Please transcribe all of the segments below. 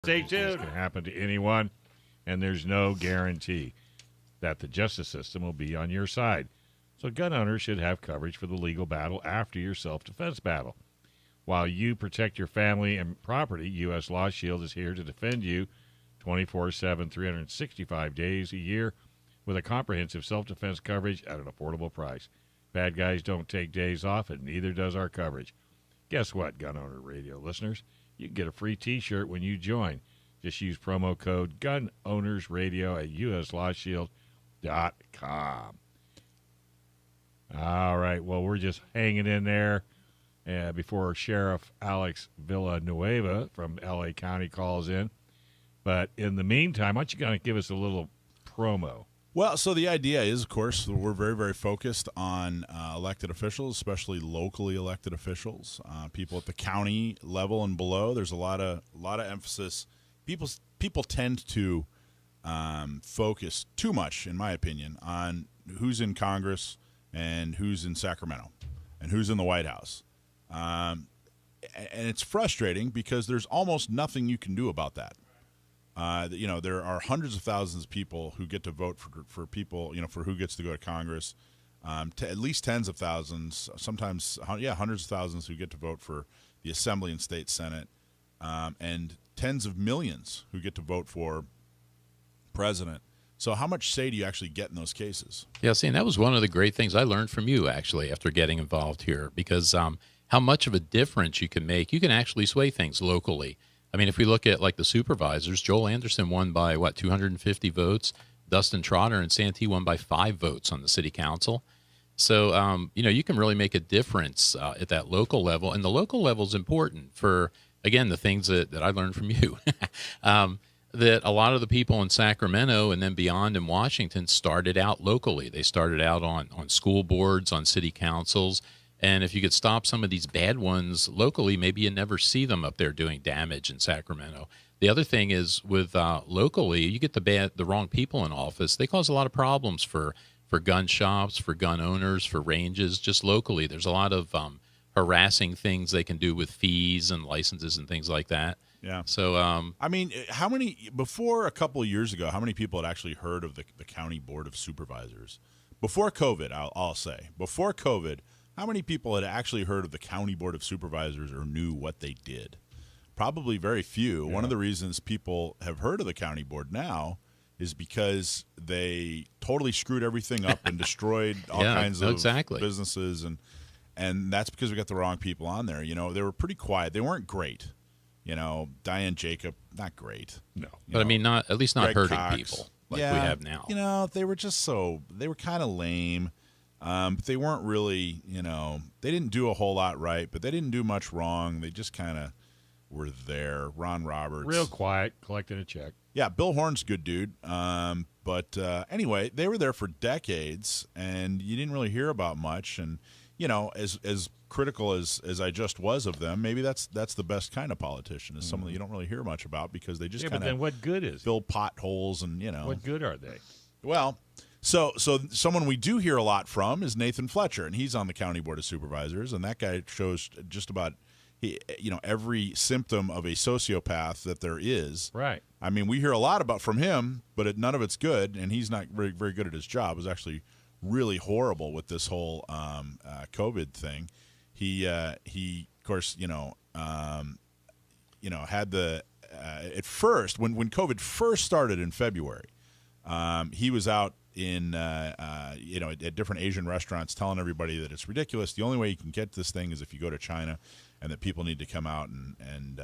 Stay tuned. It can happen to anyone, and there's no guarantee that the justice system will be on your side. So gun owners should have coverage for the legal battle after your self-defense battle. While you protect your family and property, U.S. Law Shield is here to defend you 24/7, 365 days a year with a comprehensive self-defense coverage at an affordable price. Bad guys don't take days off, and neither does our coverage. Guess what, Gun Owner Radio listeners? You can get a free T-shirt when you join. Just use promo code GUNOWNERSRADIO at uslawshield.com. All right, well, we're just hanging in there before Sheriff Alex Villanueva from L.A. County calls in. But in the meantime, why don't you kind of give us a little promo? Well, so the idea is, of course, we're very, very focused on elected officials, especially locally elected officials, people at the county level and below. There's a lot of emphasis. People tend to focus too much, in my opinion, on who's in Congress and who's in Sacramento and who's in the White House. And it's frustrating because there's almost nothing you can do about that. There are hundreds of thousands of people who get to vote for people, for who gets to go to Congress, to at least tens of thousands, sometimes, hundreds of thousands who get to vote for the Assembly and State Senate, and tens of millions who get to vote for president. So how much say do you actually get in those cases? Yeah, see, and that was one of the great things I learned from you, actually, after getting involved here, because how much of a difference you can make. You can actually sway things locally. I mean, if we look at, like, the supervisors, Joel Anderson won by, 250 votes. Dustin Trotter and Santee won by 5 votes on the city council. So, you can really make a difference at that local level. And the local level is important for, again, the things that I learned from you. That a lot of the people in Sacramento and then beyond in Washington started out locally. They started out on school boards, on city councils. And if you could stop some of these bad ones locally, maybe you never see them up there doing damage in Sacramento. The other thing is with locally, you get the wrong people in office. They cause a lot of problems for gun shops, for gun owners, for ranges, just locally. There's a lot of harassing things they can do with fees and licenses and things like that. Yeah. So, before a couple of years ago, how many people had actually heard of the County Board of Supervisors? Before COVID, I'll say. Before COVID, how many people had actually heard of the County Board of Supervisors or knew what they did? Probably very few. Yeah. One of the reasons people have heard of the County Board now is because they totally screwed everything up and destroyed all kinds of businesses. And that's because we got the wrong people on there. They were pretty quiet. They weren't great. Diane Jacob, not great. No. But, at least not Greg hurting Cox, people like we have now. They were just they were kind of lame. But they weren't really, they didn't do a whole lot right, but they didn't do much wrong. They just kind of were there. Ron Roberts. Real quiet, collecting a check. Yeah, Bill Horn's a good dude. But anyway, they were there for decades, and you didn't really hear about much. And, as critical as I just was of them, maybe that's the best kind of politician, is someone that you don't really hear much about because they just kind of but then what good is fill potholes and, What good are they? Well, So someone we do hear a lot from is Nathan Fletcher, and he's on the County Board of Supervisors, and that guy shows just about every symptom of a sociopath that there is. Right. I mean, we hear a lot from him, but none of it's good, and he's not very, very good at his job. It was actually really horrible with this whole COVID thing. He of course, had the at first when COVID first started in February, he was out in at different Asian restaurants telling everybody that it's ridiculous. The only way you can get this thing is if you go to China, and that people need to come out and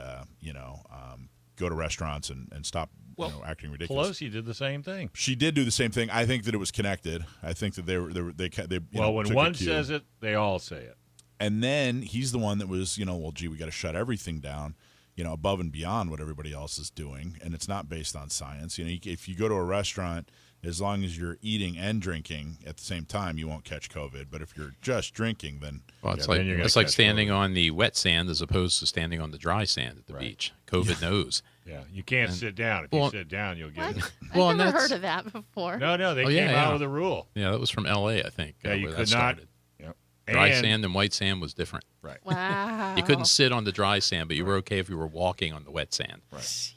go to restaurants and stop acting ridiculous. Pelosi did the same thing. She did do the same thing. I think that it was connected. I think that they when one says it, they all say it. And then he's the one that was, we got to shut everything down, above and beyond what everybody else is doing, and it's not based on science. If you go to a restaurant, as long as you're eating and drinking at the same time, you won't catch COVID. But if you're just drinking, then it's like standing on the wet sand as opposed to standing on the dry sand at the beach. COVID knows. Yeah, you can't sit down. If you sit down, you'll get it. I've never heard of that before. No, they came out with a rule. Yeah, that was from L.A., I think. Yeah, you could not. Dry sand and white sand was different. Right. Wow. You couldn't sit on the dry sand, but you were okay if you were walking on the wet sand. Right.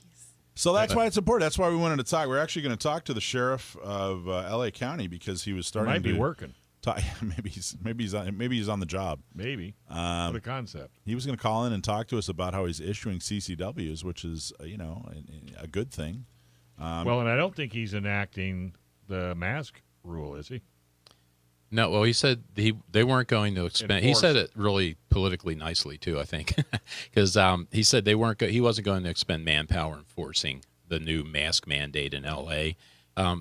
So that's why it's important. That's why we wanted to talk. We're actually going to talk to the sheriff of L.A. County because he was starting Might be working. Maybe he's on the job. Maybe. What a concept. He was going to call in and talk to us about how he's issuing CCWs, which is a good thing. Well, and I don't think he's enacting the mask rule, is he? No, well, he said they weren't going to expand. He said it really politically nicely too, I think, because he said he wasn't going to expend manpower enforcing the new mask mandate in L.A.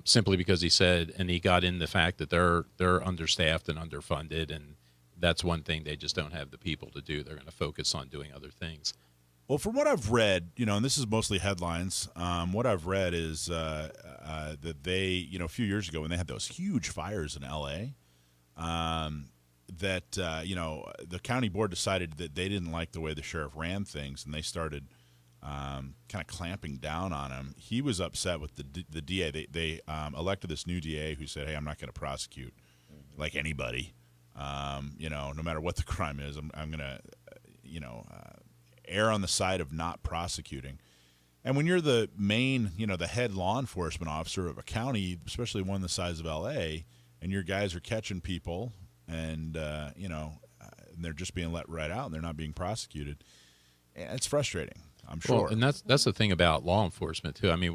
Simply because he said, and he got in the fact that they're understaffed and underfunded, and that's one thing they just don't have the people to do. They're going to focus on doing other things. Well, from what I've read, and this is mostly headlines, what I've read is that they, a few years ago when they had those huge fires in L.A., that the county board decided that they didn't like the way the sheriff ran things, and they started kind of clamping down on him. He was upset with the DA. They elected this new DA who said, "Hey, I'm not going to prosecute like anybody. No matter what the crime is, I'm going to, err on the side of not prosecuting." And when you're the main, the head law enforcement officer of a county, especially one the size of L.A., and your guys are catching people, and and they're just being let right out, and they're not being prosecuted, it's frustrating. I'm sure. Well, and that's the thing about law enforcement too. I mean,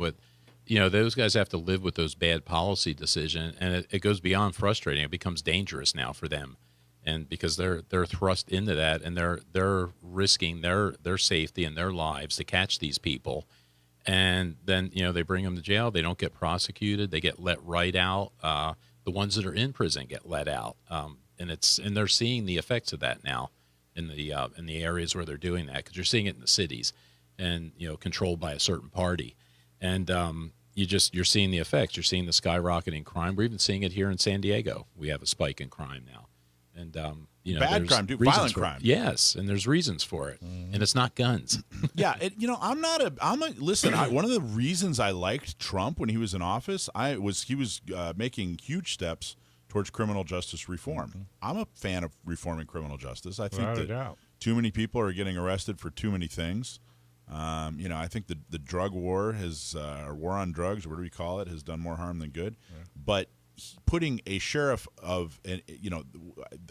those guys have to live with those bad policy decisions, and it goes beyond frustrating. It becomes dangerous now for them, and because they're thrust into that, and they're risking their safety and their lives to catch these people, and then they bring them to jail. They don't get prosecuted. They get let right out. The ones that are in prison get let out, and they're seeing the effects of that now in the areas where they're doing that, because you're seeing it in the cities, and controlled by a certain party, and you're seeing the effects. You're seeing the skyrocketing crime. We're even seeing it here in San Diego. We have a spike in crime now, and bad crime, violent crime. Yes, and there's reasons for it, and it's not guns. Yeah, listen. One of the reasons I liked Trump when he was in office, he was making huge steps towards criminal justice reform. I'm a fan of reforming criminal justice. I think that too many people are getting arrested for too many things. I think the drug war or war on drugs, or what do we call it, has done more harm than good. Right. But putting a sheriff of, I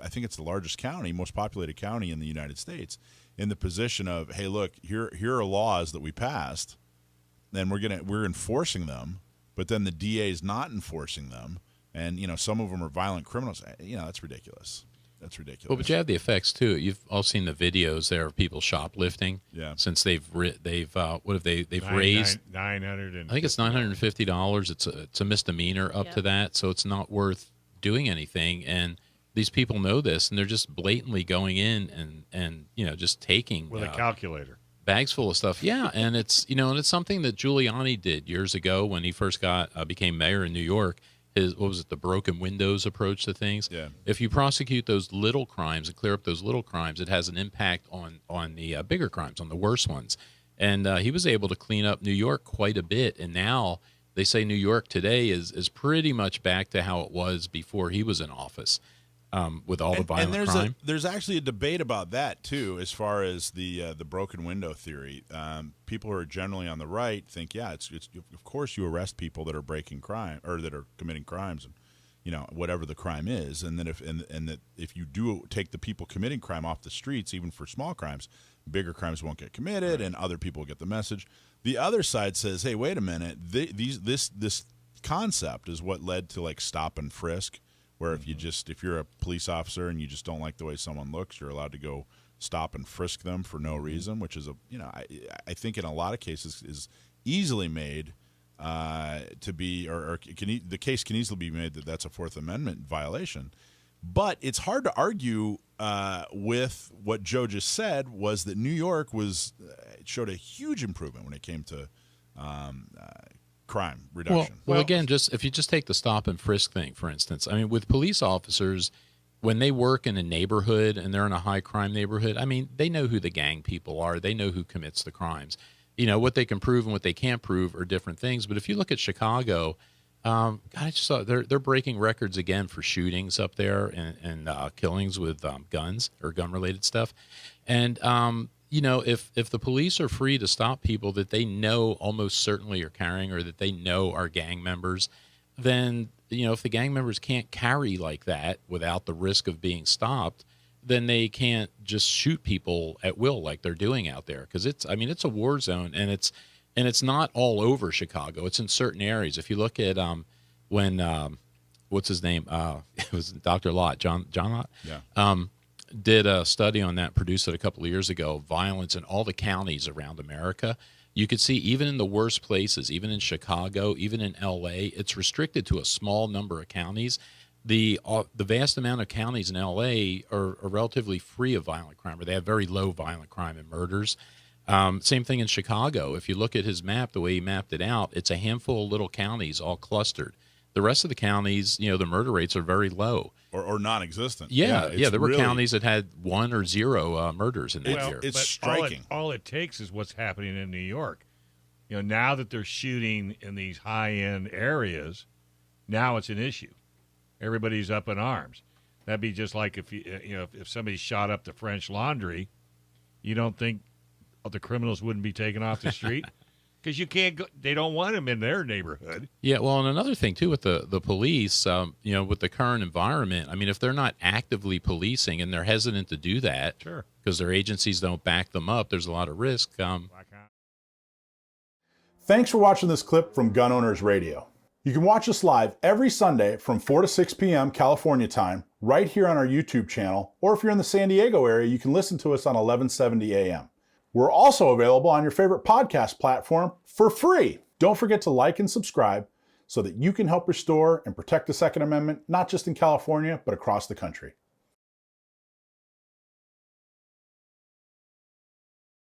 think it's the largest county, most populated county in the United States, in the position of, hey, look, here are laws that we passed, and we're enforcing them, but then the DA is not enforcing them, and some of them are violent criminals. That's ridiculous. That's ridiculous. Well, but you have the effects too. You've all seen the videos there of people shoplifting. Yeah. Since they've raised $900. I think it's $950. It's a misdemeanor up to that, so it's not worth doing anything. And these people know this, and they're just blatantly going in and just taking with a calculator, bags full of stuff. Yeah, and it's it's something that Giuliani did years ago when he first became mayor in New York. The broken windows approach to things. Yeah. If you prosecute those little crimes and clear up those little crimes, it has an impact on the bigger crimes, on the worse ones. And he was able to clean up New York quite a bit. And now they say New York today is pretty much back to how it was before he was in office, with all the violent crime. There's actually a debate about that too, as far as the broken window theory. People who are generally on the right think, it's of course you arrest people that are breaking crime or that are committing crimes, and whatever the crime is, and that if you do take the people committing crime off the streets, even for small crimes, bigger crimes won't get committed, and other people will get the message. The other side says, hey, wait a minute, this concept is what led to like stop and frisk. Where if you're a police officer and you just don't like the way someone looks, you're allowed to go stop and frisk them for no reason, which is I think in a lot of cases is easily made to be, the case can easily be made that that's a Fourth Amendment violation. But it's hard to argue with what Joe just said, was that New York showed a huge improvement when it came to crime reduction. Well, again, if you just take the stop and frisk thing, for instance, I mean, with police officers, when they work in a neighborhood and they're in a high crime neighborhood, I mean, they know who the gang people are. They know who commits the crimes. What they can prove and what they can't prove are different things. But if you look at Chicago, I just saw they're breaking records again for shootings up there and killings with guns or gun related stuff. And if the police are free to stop people that they know almost certainly are carrying or that they know are gang members, then, if the gang members can't carry like that without the risk of being stopped, then they can't just shoot people at will like they're doing out there. Because it's a war zone, and it's not all over Chicago. It's in certain areas. If you look at when what's his name? It was Dr. Lott, John Lott. Yeah. Did a study on that, produced it a couple of years ago, violence in all the counties around America. You could see even in the worst places, even in Chicago, even in L.A., it's restricted to a small number of counties. The vast amount of counties in L.A. are relatively free of violent crime, or they have very low violent crime and murders. Same thing in Chicago. If you look at his map, the way he mapped it out, it's a handful of little counties all clustered. The rest of the counties, the murder rates are very low. Or non-existent. Yeah, there were counties that had 1 or 0 murders in that year. It's striking. All it takes is what's happening in New York. Now that they're shooting in these high-end areas, now it's an issue. Everybody's up in arms. That'd be just like if somebody shot up the French Laundry, you don't think the criminals wouldn't be taken off the street? Because you can't go, they don't want them in their neighborhood. Yeah, well, and another thing, too, with the police, with the current environment, if they're not actively policing and they're hesitant to do that Sure. because their agencies don't back them up, there's a lot of risk. Thanks for watching this clip from Gun Owners Radio. You can watch us live every Sunday from 4 to 6 p.m. California time, right here on our YouTube channel, or if you're in the San Diego area, you can listen to us on 1170 a.m. We're also available on your favorite podcast platform for free. Don't forget to like and subscribe so that you can help restore and protect the Second Amendment, not just in California, but across the country.